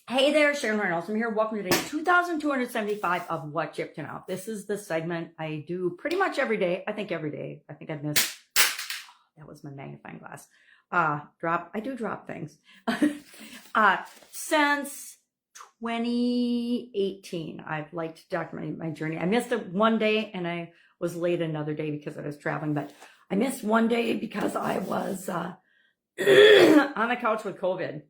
Hey there, Horne-Ellstrom here. Welcome to day 2275 of What You Have to Know. This is the segment I do pretty much every day. I think every day. I think I've missed. That was my magnifying glass. I do drop things. Since 2018, I've liked to document my journey. I missed it one day and I was late another day because I was traveling, but I missed one day because I was on the couch with COVID.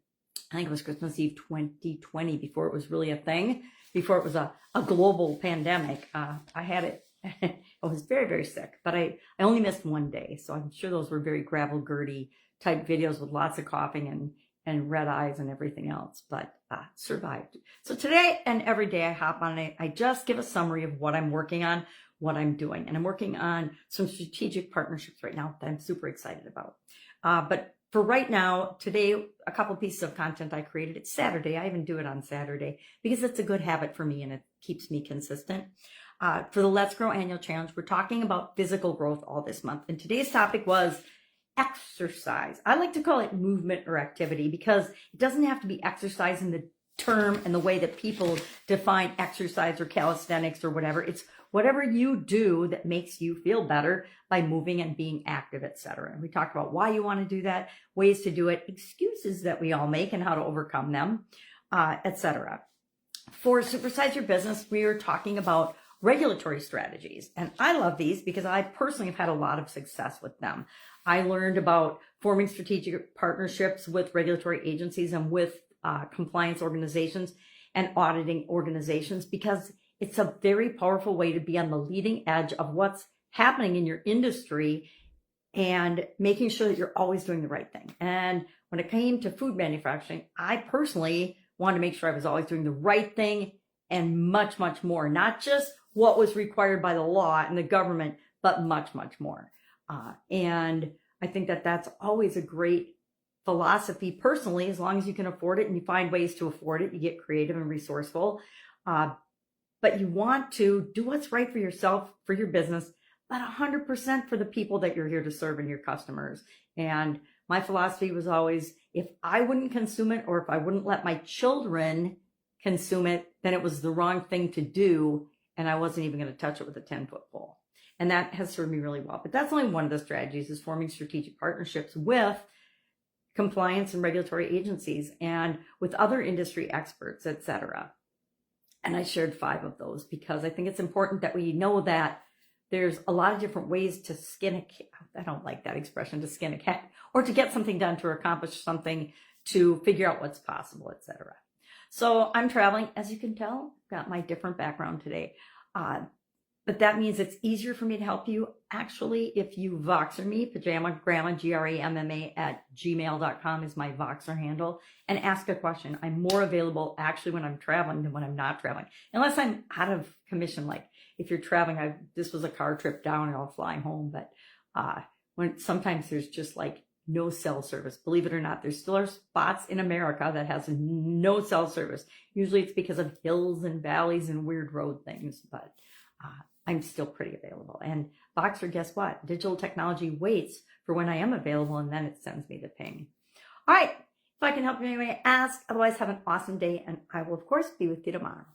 I think it was Christmas Eve 2020, before it was really a thing, before it was a global pandemic. I had it. I was very, very sick, but I only missed one day. So I'm sure those were very gravel-gerty type videos with lots of coughing and red eyes and everything else, but survived. So today and every day I hop on it. I just give a summary of what I'm working on, what I'm doing. And I'm working on some strategic partnerships right now that I'm super excited about. But for right now, today, a couple pieces of content I created. It's Saturday. I even do it on Saturday because it's a good habit for me and it keeps me consistent. For the Let's Grow Annual Challenge, we're talking about physical growth all this month. And today's topic was exercise. I like to call it movement or activity because it doesn't have to be exercise in the term and the way that people define exercise or calisthenics or whatever. It's whatever you do that makes you feel better by moving and being active, etc. And we talk about why you want to do that, ways to do it, excuses that we all make and how to overcome them, etc. For Supersize Your Business, we are talking about regulatory strategies. And I love these because I personally have had a lot of success with them. I learned about forming strategic partnerships with regulatory agencies and with compliance organizations and auditing organizations because it's a very powerful way to be on the leading edge of what's happening in your industry and making sure that you're always doing the right thing. And when it came to food manufacturing, I personally wanted to make sure I was always doing the right thing and much, much more, not just what was required by the law and the government, but much, much more. And I think that that's always a great philosophy personally, as long as you can afford it and you find ways to afford it, you get creative and resourceful. But you want to do what's right for yourself, for your business, but 100% for the people that you're here to serve and your customers. And my philosophy was always, if I wouldn't consume it or if I wouldn't let my children consume it, then it was the wrong thing to do. And I wasn't even going to touch it with a 10-foot pole. And that has served me really well. But that's only one of the strategies, is forming strategic partnerships with compliance and regulatory agencies and with other industry experts, etc. And I shared 5 of those because I think it's important that we know that there's a lot of different ways to skin a cat. I don't like that expression, to skin a cat, or to get something done, to accomplish something, to figure out what's possible, etc. So I'm traveling, as you can tell, got my different background today. But that means it's easier for me to help you. Actually, if you Voxer me, Pajama Grandma, GRAMMA @gmail.com is my Voxer handle, and ask a question. I'm more available actually when I'm traveling than when I'm not traveling, unless I'm out of commission. Like if you're traveling, this was a car trip down and I'm flying home, but when sometimes there's just like no cell service. Believe it or not, there still are spots in America that has no cell service. Usually it's because of hills and valleys and weird road things, but I'm still pretty available. And Voxer, guess what? Digital technology waits for when I am available, and then it sends me the ping. All right. If I can help you in any way, ask. Otherwise, have an awesome day, and I will, of course, be with you tomorrow.